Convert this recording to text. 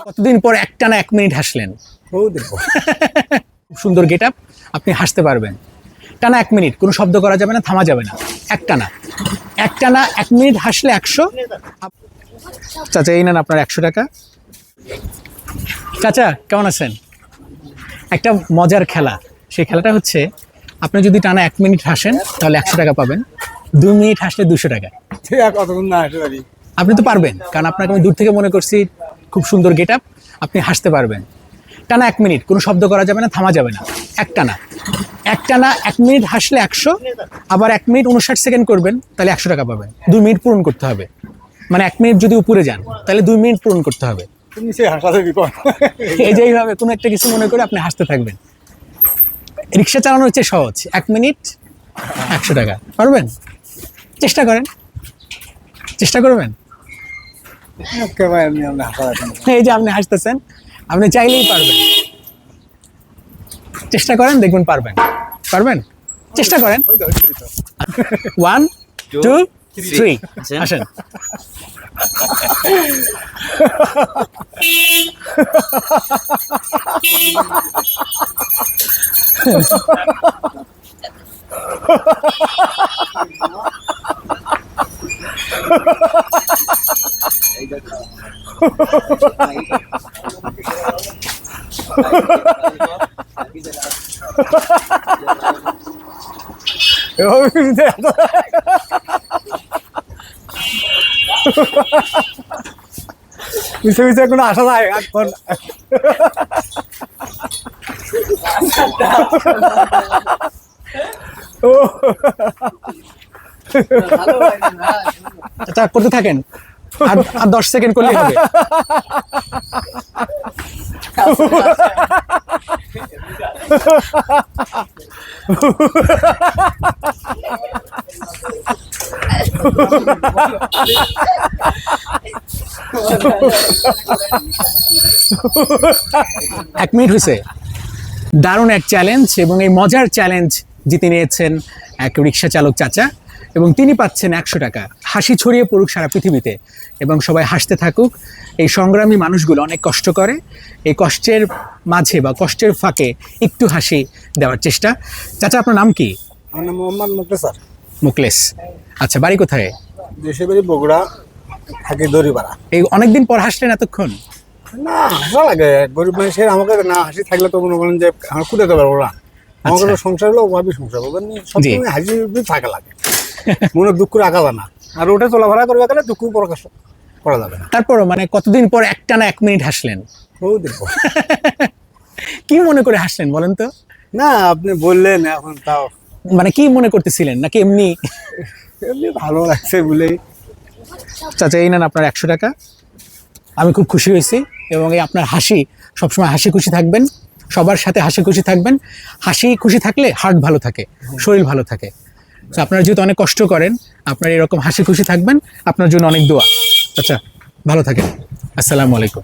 কতদিন পর একটানা 1 মিনিট হাসলেন? খুব সুন্দর গেট আপ, আপনি হাসতে পারবেন। টানা 1 মিনিট, কোনো শব্দ করা যাবে না, থামা যাবে না। একটানা 1 মিনিট হাসলে 100। চাচা এই নেন আপনার 100 টাকা। চাচা কেমন আছেন? একটা মজার খেলা, সেই খেলাটা হচ্ছে আপনি যদি টানা 1 মিনিট হাসেন তাহলে 100 টাকা পাবেন, 2 মিনিট হাসলে 200 টাকা। ঠিক আছে, কতক্ষণ না হাসতে পারি? আপনি তো পারবেন, কারণ আপনাকে আমি দূর থেকে মনে করছি। খুব সুন্দর গেট আপ, আপনি হাসতে পারবেন। টানা 1 মিনিট, কোনো শব্দ করা যাবে না, থামা যাবে না। একটানা 1 মিনিট হাসলে 100, আবার 1 মিনিট 59 সেকেন্ড করবেন তাহলে 100 টাকা পাবেন। 2 মিনিট পূরণ করতে হবে, মানে 1 মিনিট যদি উপরে যান তাহলে 2 মিনিট পূরণ করতে হবে। তুমি সে হাসাতে বিপদ। এই যে এইভাবে কোনো একটা কিছু মনে করে আপনি হাসতে থাকবেন। রিক্সা চালানো হচ্ছে সহজ, 1 মিনিট 100 টাকা। পারবেন? চেষ্টা করেন, চেষ্টা করবেন। এই যে আপনি হাসতেছেন, আপনি চাইলেই পারবেন। চেষ্টা করেন, দেখবেন পারবেন। পারবেন? চেষ্টা করেন। 1 2 3 আসেন। মিশে মিশে কোনো আশা নাই এখন। আচ্ছা করতে থাকেন, আর 10 সেকেন্ড করলেই হবে। এক মিনিট হয়েছে। দারুণ এক চ্যালেঞ্জ, এবং এই মজার চ্যালেঞ্জ জিতে নিয়েছেন এক রিক্সা চালক চাচা, এবং তিনি পাচ্ছেন 100 টাকা। হাসি ছড়িয়ে পড়ুক সারা পৃথিবীতে, এবং সবাই হাসতে থাকুক। এই সংগ্রামী মানুষগুলো অনেক কষ্ট করে, এই কষ্টের মাঝে বা কষ্টের ফাঁকে একটু হাসি দেওয়ার চেষ্টা। চাচা আপনার নাম কি? আমার নাম মোহাম্মদ মুকলেস স্যার। মুকলেস, আচ্ছা বাড়ি কোথায়? দেশের বাড়ি বগুড়া, থাকি দড়িপাড়া। এই অনেকদিন পর হাসলেন এতক্ষণ? না হাসা লাগে, গরিব মানুষের আমাকে না হাসি থাকলে তো মনে করেন যে আমার কুদাতে পারবো না। আমাকে তো সংসার হলো ওভাবে সংসার বলবেন, সবসময় হাসি থাকা লাগে, মনে দুঃখ রাখা যায় না। আর ওটা চলাফেরা করবে গেলে দুঃখ প্রকাশ করা যাবে না। তারপরও মানে কতদিন পর একটানা 1 মিনিট হাসলেন? ও দেখো কি মনে করে হাসলেন বলেন তো? না আপনি বললেন এখন, তাও মানে কি মনে করতেছিলেন, নাকি এমনি? এমনি ভালো লাগছে বলেই। চাচা এই নেন আপনার 100 টাকা। আমি খুব খুশি হয়েছি, এবং এই আপনার হাসি সবসময় হাসি খুশি থাকবেন, সবার সাথে হাসি খুশি থাকবেন। হাসি খুশি থাকলে হার্ট ভালো থাকে, শরীর ভালো থাকে। তো আপনারা যেহেতু অনেক কষ্ট করেন, আপনারা এরকম হাসি খুশি থাকবেন। আপনার জন্য অনেক দোয়া। আচ্ছা ভালো থাকেন, আসসালামু আলাইকুম।